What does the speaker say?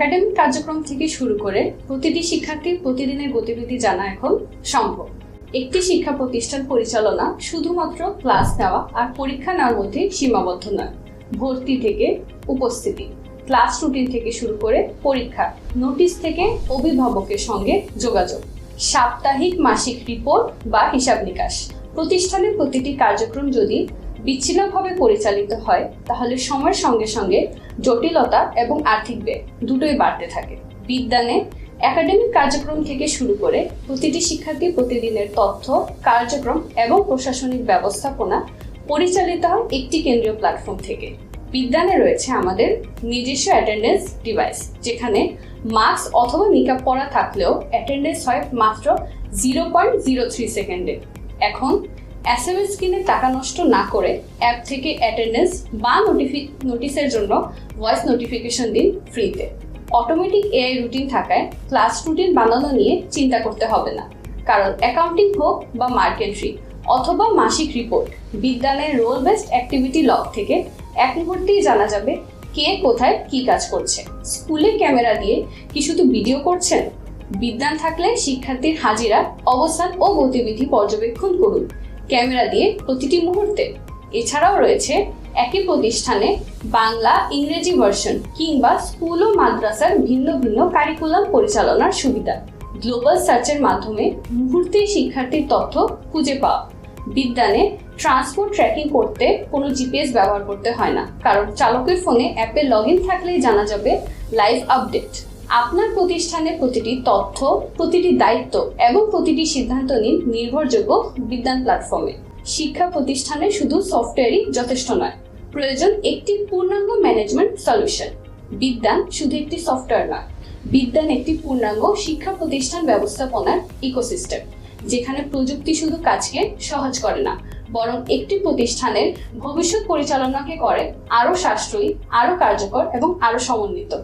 Academic কার্যক্রম থেকে শুরু করে প্রতিটি শিক্ষার্থীর প্রতিদিনের গতিবিধি জানা এখন সম্ভব। একটি শিক্ষা প্রতিষ্ঠান পরিচালনা শুধুমাত্র ক্লাস নেওয়া আর পরীক্ষা নেওয়ার মধ্যে সীমাবদ্ধ নয়। ভর্তি থেকে উপস্থিতি, ক্লাস রুটিন থেকে শুরু করে পরীক্ষা, নোটিশ থেকে অভিভাবকের সঙ্গে যোগাযোগ, সাপ্তাহিক মাসিক রিপোর্ট বা হিসাব নিকাশ। প্রতিষ্ঠানের প্রতিটি কার্যক্রম যদি বিচ্ছিন্নভাবে পরিচালিত হয় তাহলে সময়ের সঙ্গে সঙ্গে জটিলতা এবং আর্থিক ব্যয় দুটোই বাড়তে থাকে। বিদ্যানে একাডেমিক কার্যক্রম থেকে শুরু করে প্রতিটি শিক্ষার্থী প্রতিদিনের তথ্য, কার্যক্রম এবং প্রশাসনিক ব্যবস্থাপনা পরিচালিত হয় একটি কেন্দ্রীয় প্ল্যাটফর্ম থেকে। বিদ্যানে রয়েছে আমাদের নিজস্ব অ্যাটেন্ডেন্স ডিভাইস, যেখানে মাস্ক অথবা নিকাব পরা থাকলেও অ্যাটেন্ডেন্স হয় মাত্র 0.03 সেকেন্ডে। এখন SMS স্ক্রিনে টাকা নষ্ট না করে অ্যাপ থেকে অ্যাটেন্ডেন্স বা নোটিশের জন্য ভয়েস নোটিফিকেশন দিন ফ্রিতে। অটোমেটিক AI রুটিন থাকায় ক্লাস রুটিন বানানো নিয়ে চিন্তা করতে হবে না, কারণ অ্যাকাউন্টিং হোক বা মার্ক এন্ট্রি অথবা মাসিক রিপোর্ট, বিদ্যানের রোল বেসড অ্যাক্টিভিটি লগ থেকে এক মুহূর্তেই জানা যাবে কে কোথায় কি কাজ করছে। স্কুলে ক্যামেরা দিয়ে কি শুধু ভিডিও করছেন? বিদ্যান থাকলে শিক্ষার্থীর হাজিরা, অবস্থান ও গতিবিধি পর্যবেক্ষণ করুন ক্যামেরা দিয়ে প্রতিটি মুহূর্তে। এছাড়াও রয়েছে একই প্রতিষ্ঠানে বাংলা, ইংরেজি ভার্সন কিংবা স্কুল ও মাদ্রাসার ভিন্ন ভিন্ন কারিকুলাম পরিচালনার সুবিধা। গ্লোবাল সার্চের মাধ্যমে মুহূর্তেই শিক্ষার্থীর তথ্য খুঁজে পাওয়া। বিদ্যানে ট্রান্সপোর্ট ট্র্যাকিং করতে কোনো GPS ব্যবহার করতে হয় না, কারণ চালকের ফোনে অ্যাপে লগইন থাকলেই জানা যাবে লাইভ আপডেট। আপনার প্রতিষ্ঠানের প্রতিটি তথ্য, প্রতিটি দায়িত্ব এবং প্রতিটি সিদ্ধান্ত নিন নির্ভরযোগ্য বিদ্যান প্ল্যাটফর্মে। শিক্ষা প্রতিষ্ঠানে শুধু সফটওয়্যারই যথেষ্ট নয়, প্রয়োজন একটি পূর্ণাঙ্গ ম্যানেজমেন্ট সলিউশন। বিদ্যান শুধু একটি সফটওয়্যার নয়, বিদ্যান একটি পূর্ণাঙ্গ শিক্ষা প্রতিষ্ঠান ব্যবস্থাপনার ইকোসিস্টেম, যেখানে প্রযুক্তি শুধু কাজকে সহজ করে না, বরং একটি প্রতিষ্ঠানের ভবিষ্যৎ পরিচালনাকে করে আরও সাশ্রয়ী, আরও কার্যকর এবং আরও সমন্বিত।